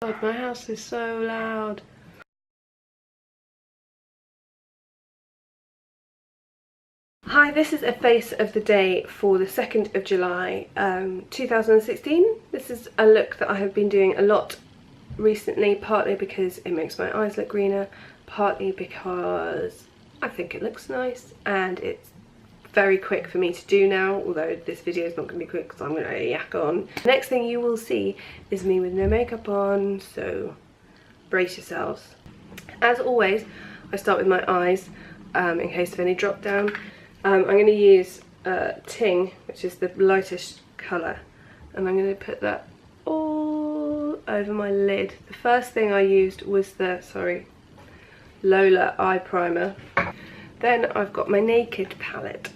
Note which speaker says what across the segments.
Speaker 1: God, my house is so loud. Hi, this is a face of the day for the 2nd of July 2016. This is a look that I have been doing a lot recently, partly because it makes my eyes look greener, partly because I think it looks nice and it's very quick for me to do now, although this video is not going to be quick because I'm going to yak on. Next thing you will see is me with no makeup on, so brace yourselves. As always, I start with my eyes in case of any drop down. I'm going to use Ting, which is the lightest colour, and I'm going to put that all over my lid. The first thing I used was the, Lola eye primer. Then I've got my Naked palette.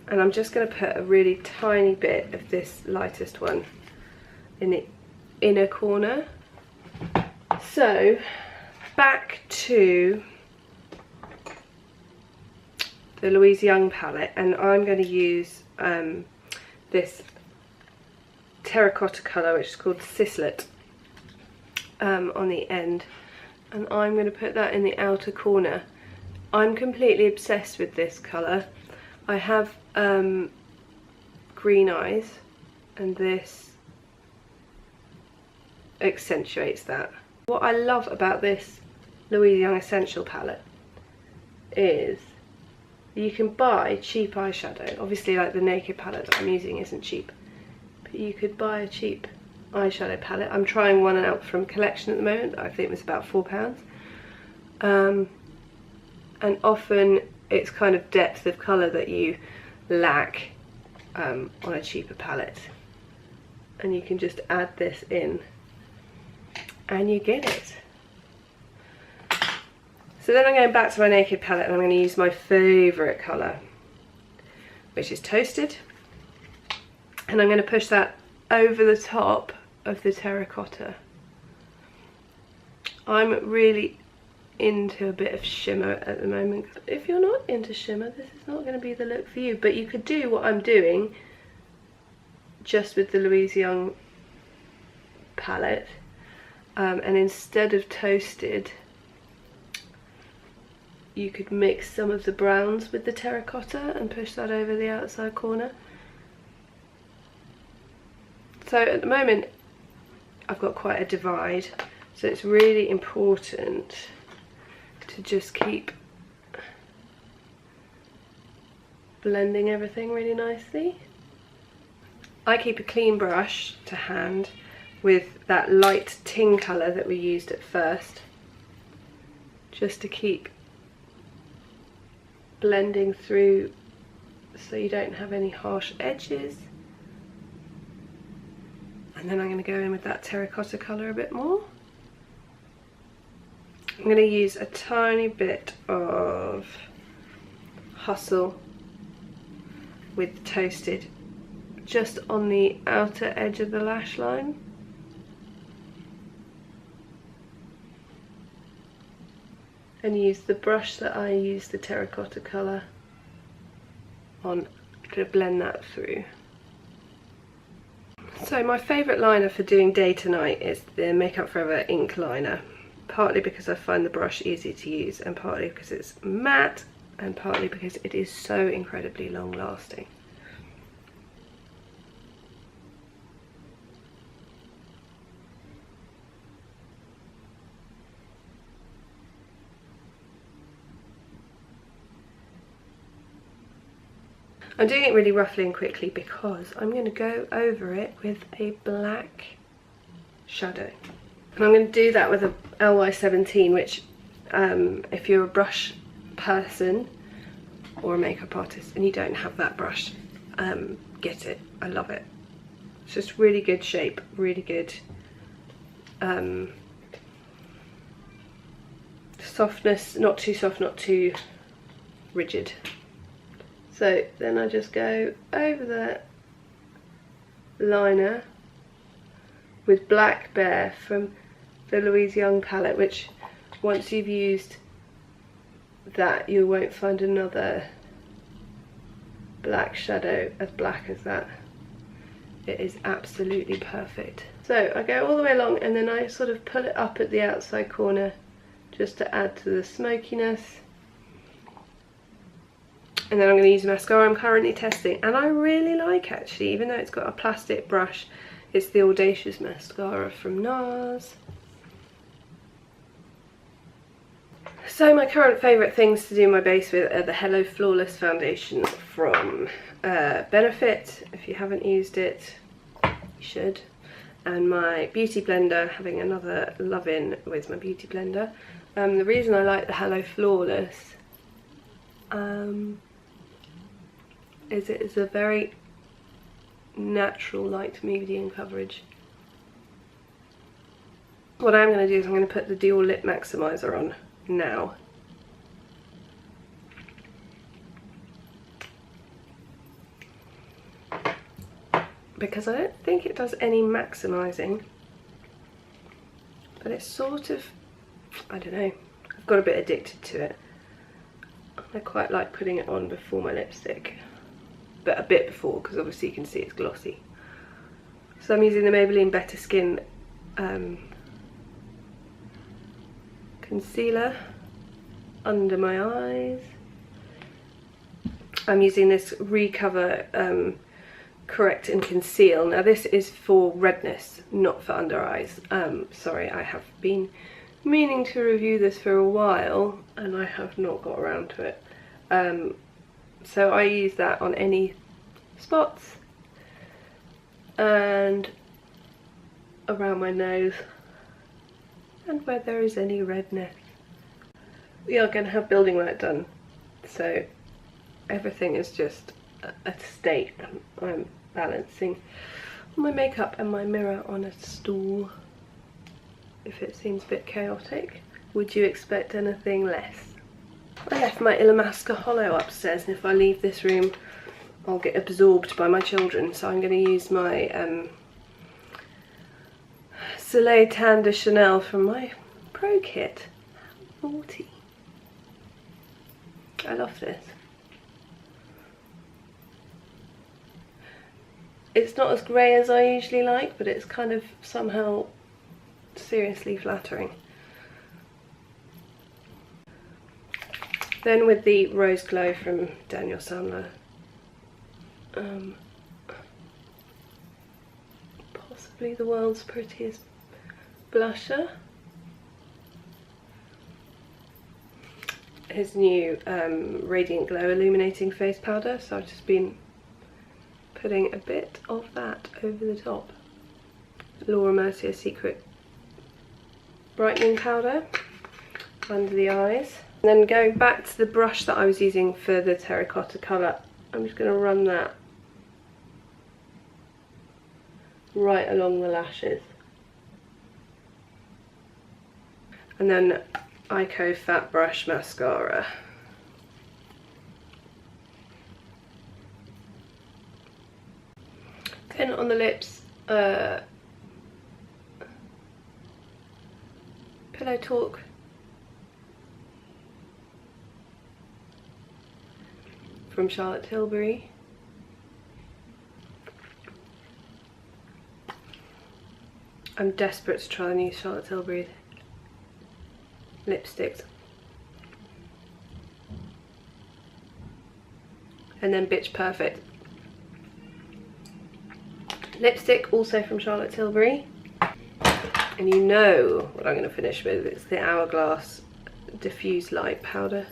Speaker 1: And I'm just going to put a really tiny bit of this lightest one in the inner corner. So, back to the Louise Young palette, and I'm going to use this terracotta colour, which is called Sislet, on the end, and I'm going to put that in the outer corner. I'm completely obsessed with this colour. I have green eyes, and this accentuates that. What I love about this Louise Young Essential palette is you can buy cheap eyeshadow. Obviously, like the Naked palette that I'm using isn't cheap, but you could buy a cheap eyeshadow palette. I'm trying one out from Collection at the moment. I think it was about £4. And often it's kind of depth of colour that you lack on a cheaper palette, and you can just add this in and you get it. So then I'm going back to my Naked palette, and I'm going to use my favourite colour, which is Toasted, and I'm going to push that over the top of the terracotta. I'm really into a bit of shimmer at the moment. If you're not into shimmer, this is not going to be the look for you, but you could do what I'm doing just with the Louise Young palette, and instead of Toasted, you could mix some of the browns with the terracotta and push that over the outside corner. So at the moment I've got quite a divide, so it's really important to just keep blending everything really nicely. I keep a clean brush to hand with that light Ting colour that we used at first, just to keep blending through so you don't have any harsh edges. And then I'm going to go in with that terracotta colour a bit more. I'm going to use a tiny bit of Hustle with Toasted just on the outer edge of the lash line. And use the brush that I used the terracotta colour on to blend that through. So my favourite liner for doing day to night is the Makeup Forever ink liner, partly because I find the brush easy to use, and partly because it's matte, and partly because it is so incredibly long lasting. I'm doing it really roughly and quickly because I'm going to go over it with a black shadow. And I'm going to do that with a LY17, which if you're a brush person or a makeup artist and you don't have that brush, get it. I love it. It's just really good shape, really good softness, not too soft, not too rigid. So then I just go over the liner with Black Bear from the Louise Young palette, which once you've used that you won't find another black shadow as black as that. it is absolutely perfect. So I go all the way along and then I sort of pull it up at the outside corner just to add to the smokiness. And then I'm going to use a mascara I'm currently testing, and I really like, actually, even though it's got a plastic brush. It's the Audacious mascara from NARS. So my current favourite things to do my base with are the Hello Flawless foundation from Benefit. If you haven't used it, you should. And my beauty blender, having another love-in with my beauty blender. The reason I like the Hello Flawless is it is a very natural light medium coverage. What I'm going to do is I'm going to put the Dual Lip Maximizer on now. Because I don't think it does any maximising, but it's sort of, I don't know, I've got a bit addicted to it. I quite like putting it on before my lipstick, but a bit before, because obviously you can see it's glossy. So I'm using the Maybelline Better Skin concealer under my eyes. I'm using this Recover Correct and Conceal. Now this is for redness, not for under eyes. Sorry, I have been meaning to review this for a while and I have not got around to it. So I use that on any spots and around my nose and where there is any redness. We are going to have building work done, so everything is just a state. I'm balancing my makeup and my mirror on a stool. If it seems a bit chaotic, would you expect anything less? I left my Illamasqua Hollow upstairs, and if I leave this room I'll get absorbed by my children, so I'm going to use my Soleil Tan de Chanel from my Pro Kit. How naughty. I love this. It's not as grey as I usually like, but it's kind of somehow seriously flattering. Then with the Rose Glow from Daniel Sandler, possibly the world's prettiest blusher. His new Radiant Glow Illuminating Face Powder, so I've just been putting a bit of that over the top. Laura Mercier Secret Brightening Powder under the eyes. And then going back to the brush that I was using for the terracotta colour, I'm just going to run that right along the lashes. And then Ico Fat Brush Mascara. Then on the lips, Pillow Talk from Charlotte Tilbury. I'm desperate to try the new Charlotte Tilbury lipsticks. And then Bitch Perfect lipstick, also from Charlotte Tilbury. And you know what I'm going to finish with, it's the Hourglass Diffuse Light Powder.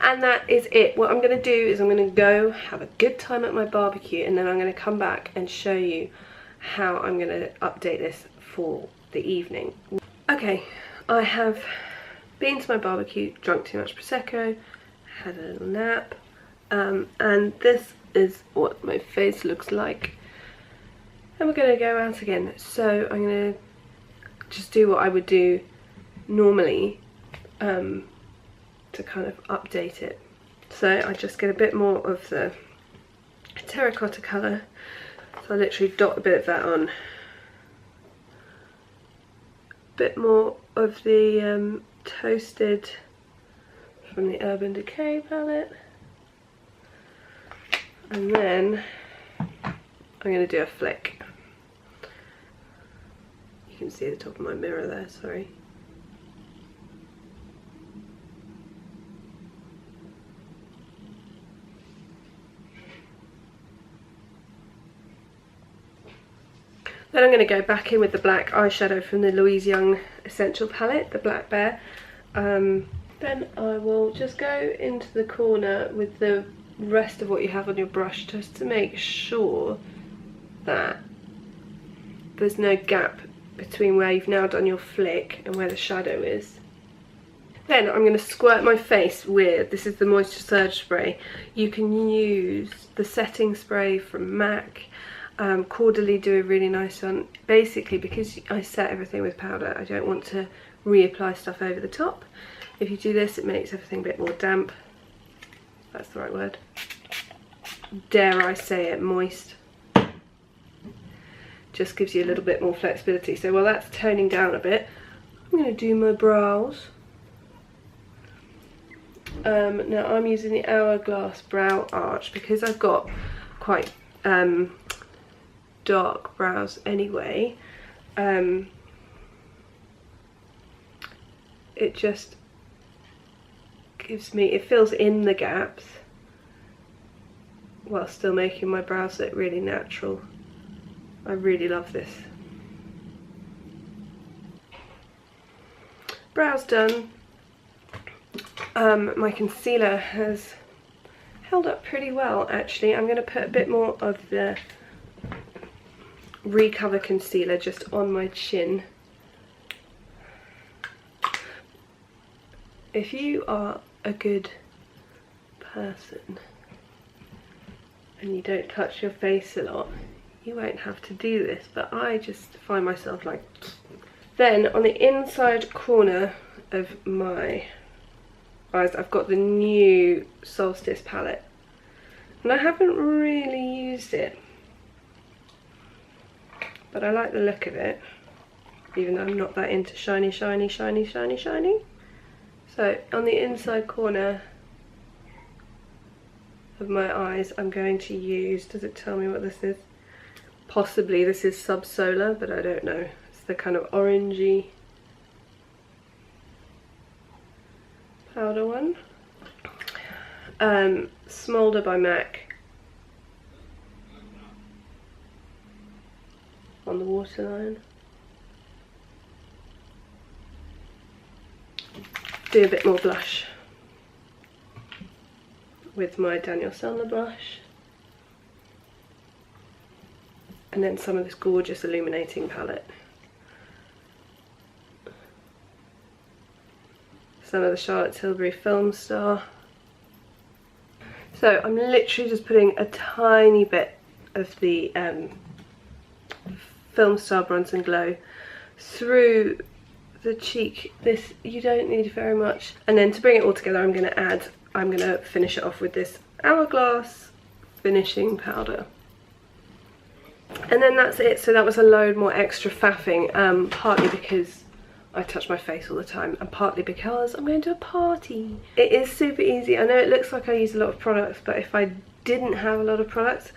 Speaker 1: And that is it. What I'm going to do is I'm going to go have a good time at my barbecue, and then I'm going to come back and show you how I'm going to update this for the evening. Okay, I have been to my barbecue, drunk too much prosecco, had a little nap, and this is what my face looks like. And we're going to go out again. So I'm going to just do what I would do normally to kind of update it. So I just get a bit more of the terracotta colour. So I literally dot a bit of that on. A bit more of the Toasted from the Urban Decay palette. And then I'm going to do a flick. You can see the top of my mirror there, sorry. Then I'm going to go back in with the black eyeshadow from the Louise Young Essential palette, the Black Bear. Then I will just go into the corner with the rest of what you have on your brush, just to make sure that there's no gap between where you've now done your flick and where the shadow is. Then I'm going to squirt my face with, this is the Moisture Surge spray. You can use the setting spray from MAC. Caudalie do a really nice one. Basically, because I set everything with powder, I don't want to reapply stuff over the top. If you do this, it makes everything a bit more damp. That's the right word. Dare I say it, moist. Just gives you a little bit more flexibility. So while that's toning down a bit, I'm going to do my brows. Now I'm using the Hourglass Brow Arch because I've got quite dark brows anyway. It just gives me, it fills in the gaps while still making my brows look really natural. I really love this. Brows done. My concealer has held up pretty well actually. I'm going to put a bit more of the Recover concealer just on my chin. If you are a good person and you don't touch your face a lot, you won't have to do this, but I just find myself like. Then on the inside corner of my eyes, I've got the new Solstice palette, and I haven't really used it, but I like the look of it, even though I'm not that into shiny, shiny, shiny, shiny, shiny. So on the inside corner of my eyes, I'm going to use, does it tell me what this is? Possibly this is Sub-Solar, but I don't know. It's the kind of orangey powder one. Smolder by MAC on the waterline. Do a bit more blush with my Daniel Selner blush, and then some of this gorgeous illuminating palette. Some of the Charlotte Tilbury Film Star. So I'm literally just putting a tiny bit of the Film Star Bronze and Glow through the cheek. This, you don't need very much. And then to bring it all together, I'm going to finish it off with this Hourglass finishing powder. And then that's it. So that was a load more extra faffing, partly because I touch my face all the time, and partly because I'm going to a party. It is super easy. I know it looks like I use a lot of products, but if I didn't have a lot of products,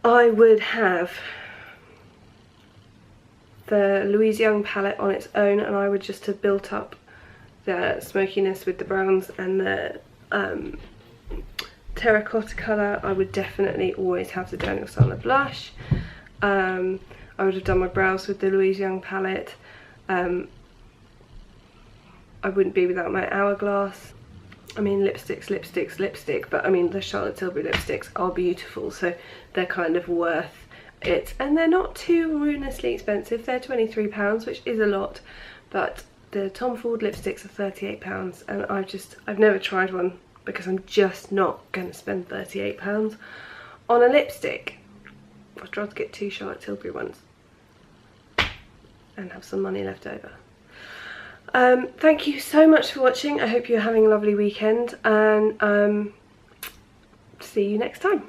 Speaker 1: I would have the Louise Young palette on its own, and I would just have built up the smokiness with the browns and the terracotta colour. I would definitely always have the Daniel Selner blush. I would have done my brows with the Louise Young palette. I wouldn't be without my Hourglass. I mean, lipstick, but I mean the Charlotte Tilbury lipsticks are beautiful, so they're kind of worth it, and they're not too ruinously expensive. They're £23, which is a lot, but the Tom Ford lipsticks are £38, and I've never tried one because I'm just not going to spend £38 on a lipstick. I'd rather get 2 Charlotte Tilbury ones and have some money left over. Thank you so much for watching. I hope you're having a lovely weekend, and see you next time.